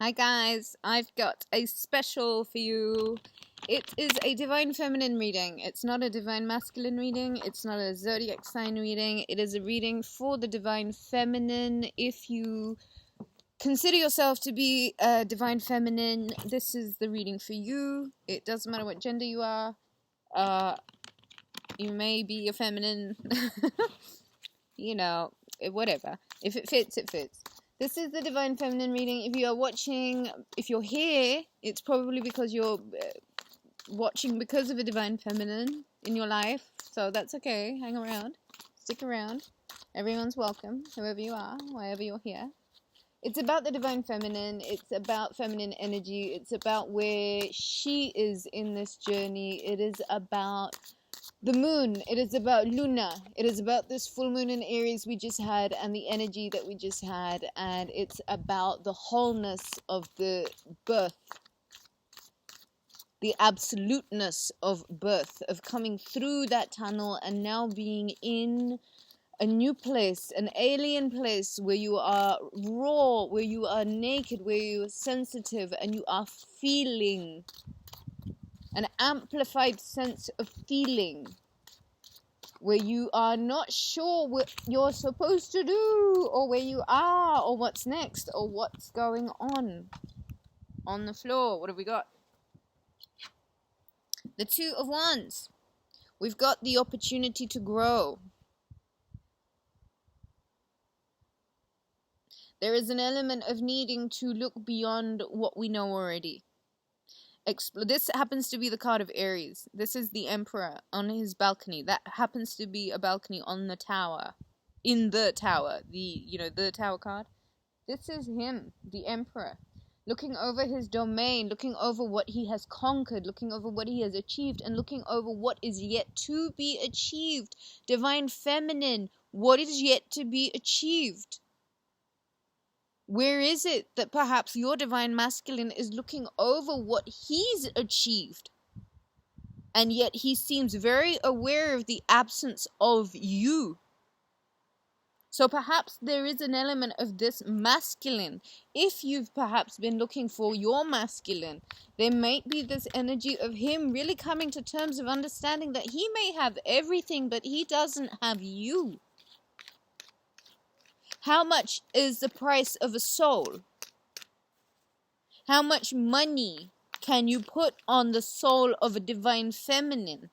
Hi guys, I've got a special for you. It is a Divine Feminine reading. It's not a Divine Masculine reading. It's not a Zodiac sign reading. It is a reading for the Divine Feminine. If you consider yourself to be a Divine Feminine, this is the reading for you. It doesn't matter what gender you are. You may be a feminine. You know, whatever. If it fits, it fits. This is the Divine Feminine reading. If you are watching, if you're here, it's probably because you're watching because of a Divine Feminine in your life. So that's okay. Hang around. Stick around. Everyone's welcome, whoever you are, wherever you're here. It's about the Divine Feminine. It's about feminine energy. It's about where she is in this journey. It is about the moon. It is about Luna. It is about this full moon in Aries we just had and the energy that we just had. And it's about the wholeness of the birth. The absoluteness of birth. Of coming through that tunnel and now being in a new place. An alien place where you are raw. Where you are naked. Where you are sensitive. And you are feeling. An amplified sense of feeling where you are not sure what you're supposed to do or where you are or what's next or what's going on the floor. What have we got? The Two of Wands. We've got the opportunity to grow. There is an element of needing to look beyond what we know already. This happens to be the card of Aries. This is the Emperor on his balcony. That happens to be a balcony on the tower. In the tower. The tower card. This is him, the Emperor. Looking over his domain. Looking over what he has conquered. Looking over what he has achieved. And looking over what is yet to be achieved. Divine Feminine. What is yet to be achieved? Where is it that perhaps your Divine Masculine is looking over what he's achieved? And yet he seems very aware of the absence of you. So perhaps there is an element of this masculine. If you've perhaps been looking for your masculine, there might be this energy of him really coming to terms of understanding that he may have everything, but he doesn't have you. How much is the price of a soul? How much money can you put on the soul of a Divine Feminine?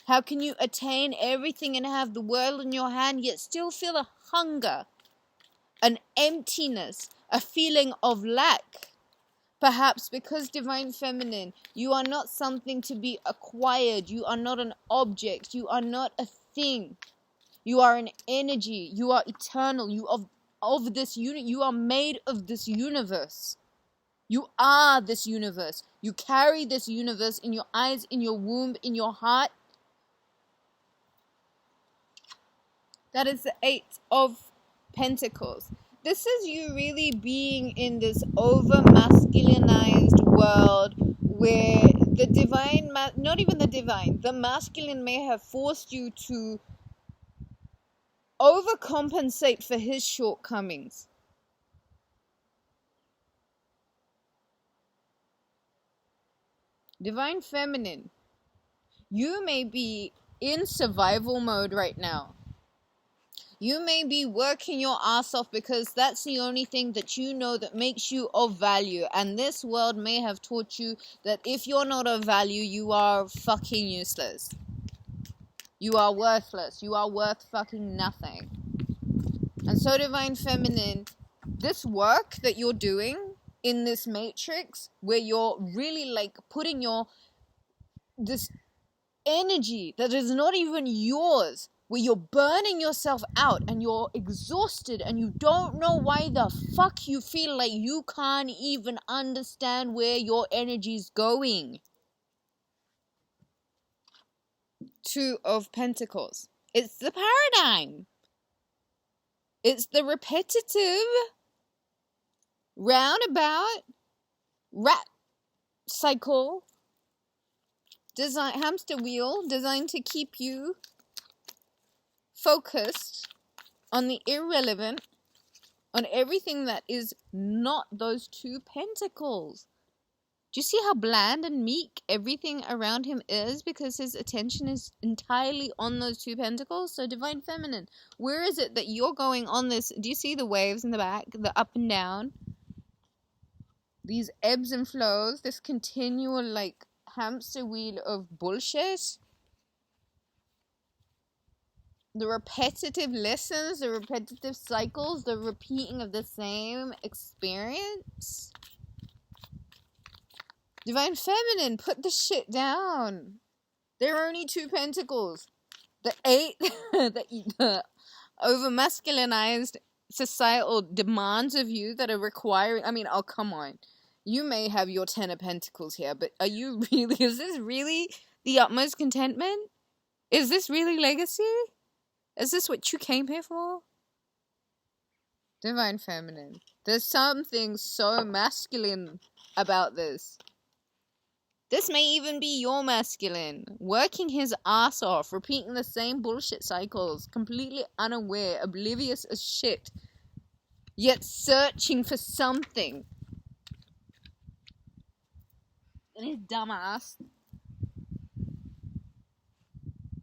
How can you attain everything and have the world in your hand yet still feel a hunger, an emptiness, a feeling of lack? Perhaps because Divine Feminine, you are not something to be acquired. You are not an object. You are not a thing. You are an energy. You are eternal. You are of this unit. You are made of this universe. You are this universe. You carry this universe in your eyes, in your womb, in your heart. That is the Eight of Pentacles. This is you really being in this over-masculinized world where the divine, not even the divine, the masculine may have forced you to overcompensate for his shortcomings. Divine Feminine, you may be in survival mode right now. You may be working your ass off because that's the only thing that you know that makes you of value. And this world may have taught you that if you're not of value, you are fucking useless. You are worthless. You are worth fucking nothing. And so Divine Feminine, this work that you're doing in this matrix, where you're really like putting this energy that is not even yours, where you're burning yourself out and you're exhausted and you don't know why the fuck you feel like you can't even understand where your energy's going. Two of Pentacles. It's the paradigm. It's the repetitive, roundabout, rat cycle, hamster wheel designed to keep you focused on the irrelevant, on everything that is not those 2 pentacles. Do you see how bland and meek everything around him is? Because his attention is entirely on those 2 pentacles. So Divine Feminine, where is it that you're going on this? Do you see the waves in the back? The up and down? These ebbs and flows. This continual like hamster wheel of bullshit. The repetitive lessons, the repetitive cycles, the repeating of the same experience. Divine Feminine, put the shit down. There are only 2 pentacles. The 8, the over-masculinized societal demands of you that are requiring... I mean, oh, come on. You may have your 10 of pentacles here, but are you really... Is this really the utmost contentment? Is this really legacy? Is this what you came here for? Divine Feminine. There's something so masculine about this. This may even be your masculine, working his ass off, repeating the same bullshit cycles, completely unaware, oblivious as shit, yet searching for something. And his dumb ass.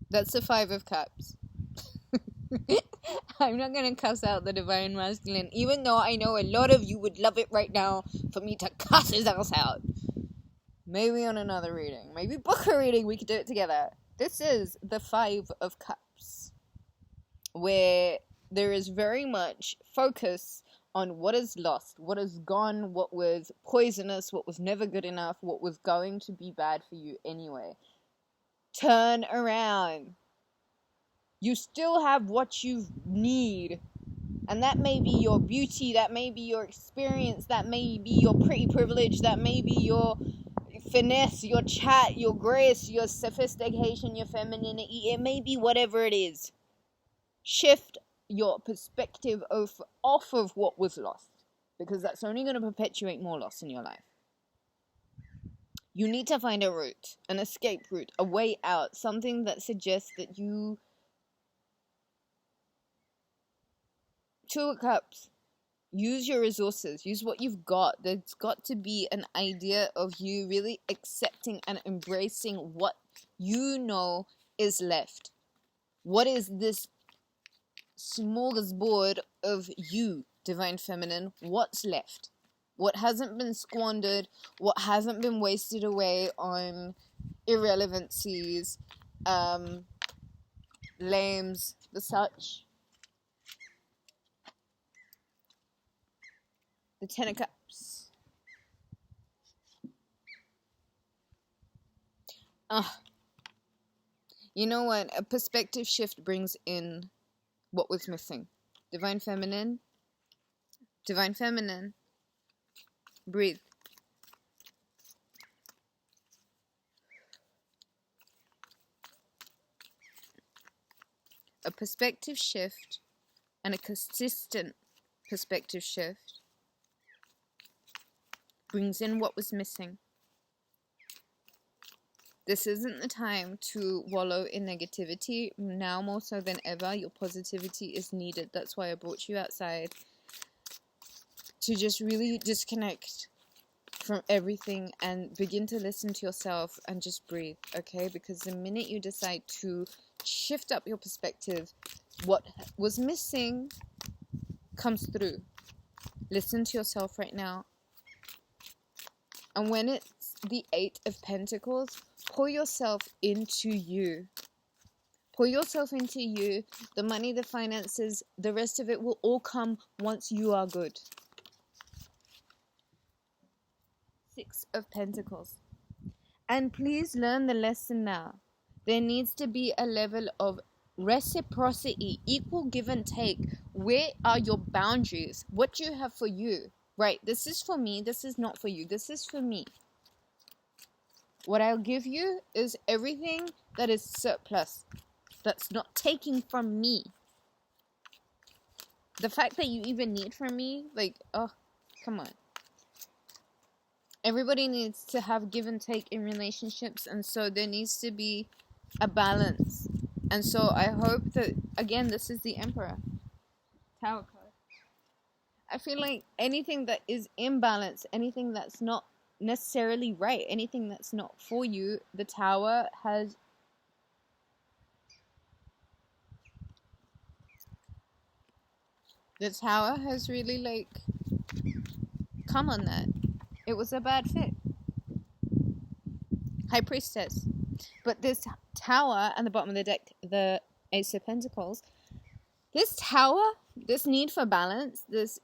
That's the 5 of Cups. I'm not gonna cuss out the Divine Masculine, even though I know a lot of you would love it right now for me to cuss his ass out. Maybe on another reading. Maybe book a reading. We could do it together. This is the 5 of Cups, where there is very much focus on what is lost, what is gone, what was poisonous, what was never good enough, what was going to be bad for you anyway. Turn around. You still have what you need. And that may be your beauty, that may be your experience, that may be your pretty privilege, that may be your finesse, your chat, your grace, your sophistication, your femininity. It may be whatever it is. Shift your perspective off of what was lost, because that's only going to perpetuate more loss in your life. You need to find a route, an escape route, a way out, something that suggests that you... 2 of Cups. Use your resources. Use what you've got. There's got to be an idea of you really accepting and embracing what you know is left. What is this smorgasbord of you, Divine Feminine? What's left? What hasn't been squandered? What hasn't been wasted away on irrelevancies, lames, the such? The 10 of Cups. You know what? A perspective shift brings in what was missing. Divine Feminine. Divine Feminine. Breathe. A perspective shift and a consistent perspective shift brings in what was missing. This isn't the time to wallow in negativity. Now more so than ever, your positivity is needed. That's why I brought you outside, to just really disconnect from everything and begin to listen to yourself and just breathe, okay? Because the minute you decide to shift up your perspective, what was missing comes through. Listen to yourself right now. And when it's the 8 of Pentacles, pour yourself into you. Pour yourself into you. The money, the finances, the rest of it will all come once you are good. 6 of Pentacles. And please learn the lesson now. There needs to be a level of reciprocity, equal give and take. Where are your boundaries? What do you have for you? Right, this is for me, this is not for you, this is for me. What I'll give you is everything that is surplus, that's not taking from me. The fact that you even need from me, like, oh, come on. Everybody needs to have give and take in relationships, and so there needs to be a balance. And so I hope that, again, this is the Emperor. Tower card. I feel like anything that is imbalanced, anything that's not necessarily right, anything that's not for you, the Tower has really like come on that. It was a bad fit. High Priestess. But this Tower and the bottom of the deck, the Ace of Pentacles, this Tower, this need for balance, this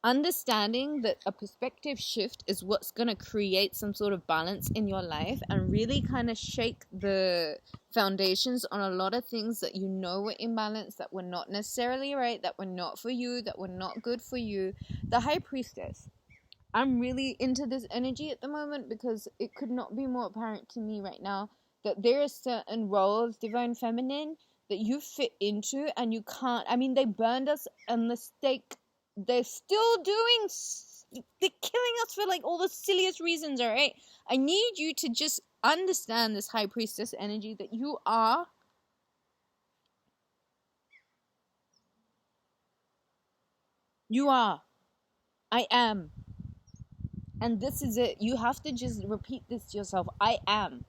understanding that a perspective shift is what's going to create some sort of balance in your life and really kind of shake the foundations on a lot of things that you know were imbalanced, that were not necessarily right, that were not for you, that were not good for you. The High Priestess. I'm really into this energy at the moment because it could not be more apparent to me right now that there are certain roles, Divine Feminine, that you fit into and you can't. I mean, they burned us on the stake. They're still doing, they're killing us for like all the silliest reasons, all right? I need you to just understand this High Priestess energy that you are. You are. I am. And this is it. You have to just repeat this to yourself. I am.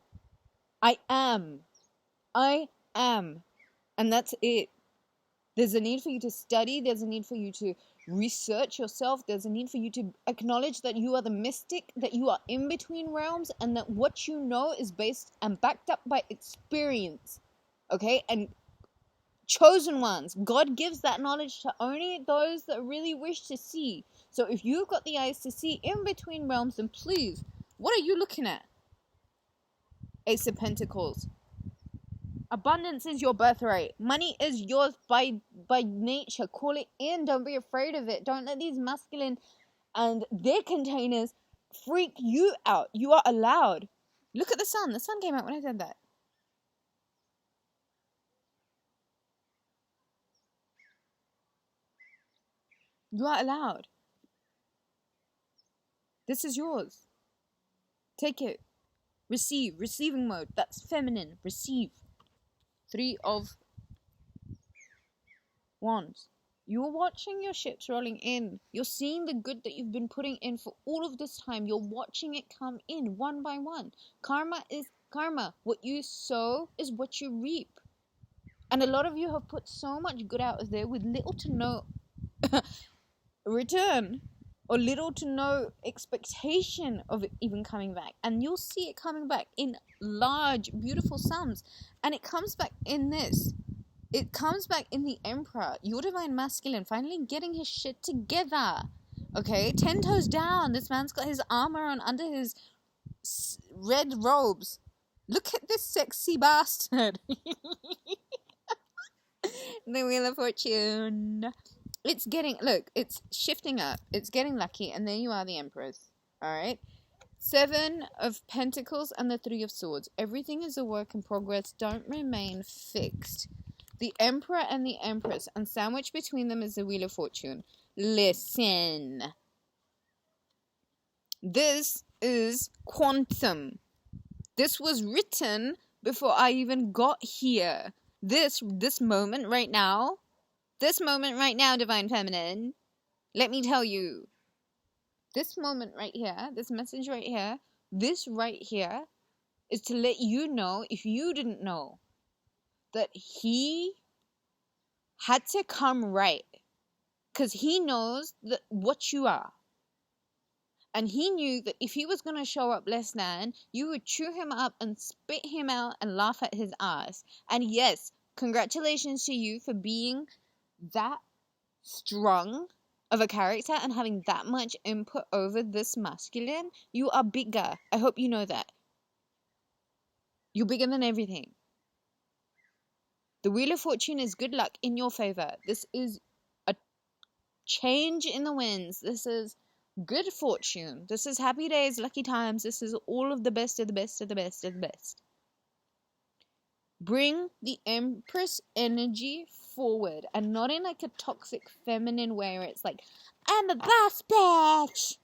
I am. I am. And that's it. There's a need for you to study. There's a need for you to research yourself. There's a need for you to acknowledge that you are the mystic, that you are in between realms, and that what you know is based and backed up by experience. Okay? And chosen ones. God gives that knowledge to only those that really wish to see. So if you've got the eyes to see in between realms, then please, what are you looking at? Ace of Pentacles. Abundance is your birthright. Money is yours by nature. Call it in. Don't be afraid of it. Don't let these masculine and their containers freak you out. You are allowed. Look at the sun. The sun came out when I said that. You are allowed. This is yours. Take it. Receive. Receiving mode. That's feminine. Receive. 3 of Wands. You're watching your ships rolling in. You're seeing the good that you've been putting in for all of this time. You're watching it come in one by one. Karma is karma. What you sow is what you reap. And a lot of you have put so much good out there with little to no return. Or little to no expectation of it even coming back. And you'll see it coming back in large, beautiful sums. And it comes back in this. It comes back in the Emperor. Your divine masculine finally getting his shit together. Okay? 10 toes down. This man's got his armor on under his red robes. Look at this sexy bastard. The Wheel of Fortune. It's getting, look, it's shifting up. It's getting lucky. And there you are, the Empress. Alright? 7 of Pentacles and the 3 of Swords. Everything is a work in progress. Don't remain fixed. The Emperor and the Empress. And sandwiched between them is the Wheel of Fortune. Listen. This is quantum. This was written before I even got here. This moment right now. This moment right now, Divine Feminine, let me tell you, this moment right here, this message right here, this right here is to let you know, if you didn't know, that he had to come right. Because he knows that what you are. And he knew that if he was going to show up less than, you would chew him up and spit him out and laugh at his ass. And yes, congratulations to you for being that strong of a character and having that much input over this masculine. You are bigger. I hope you know that. You're bigger than everything. The Wheel of Fortune is good luck in your favor. This is a change in the winds. This is good fortune. This is happy days, lucky times. This is all of the best of the best of the best of the best. Bring the Empress energy forward, and not in like a toxic feminine way where it's like, I'm a boss bitch.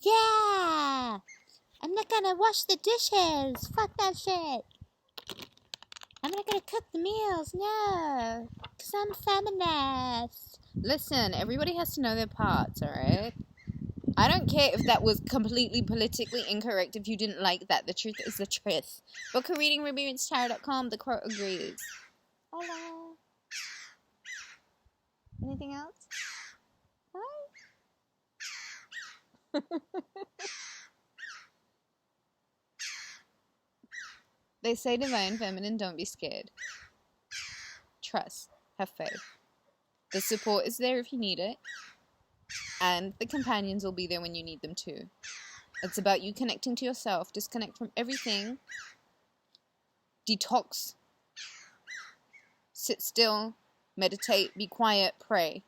Yeah. I'm not gonna wash the dishes. Fuck that shit. I'm not gonna cook the meals. No. Because I'm feminist. Listen, everybody has to know their parts, alright? I don't care if that was completely politically incorrect if you didn't like that. The truth is the truth. Book a reading, Rubyreadstarot.com. The quote agrees. Hello. Anything else? Hi. They say divine feminine, don't be scared. Trust. Have faith. The support is there if you need it. And the companions will be there when you need them too. It's about you connecting to yourself. Disconnect from everything. Detox. Sit still. Meditate. Be quiet. Pray.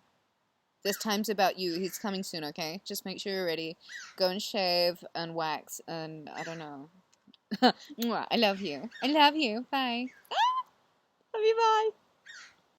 This time's about you. He's coming soon, okay? Just make sure you're ready. Go and shave and wax and I don't know. I love you. I love you. Bye. Love you. Bye.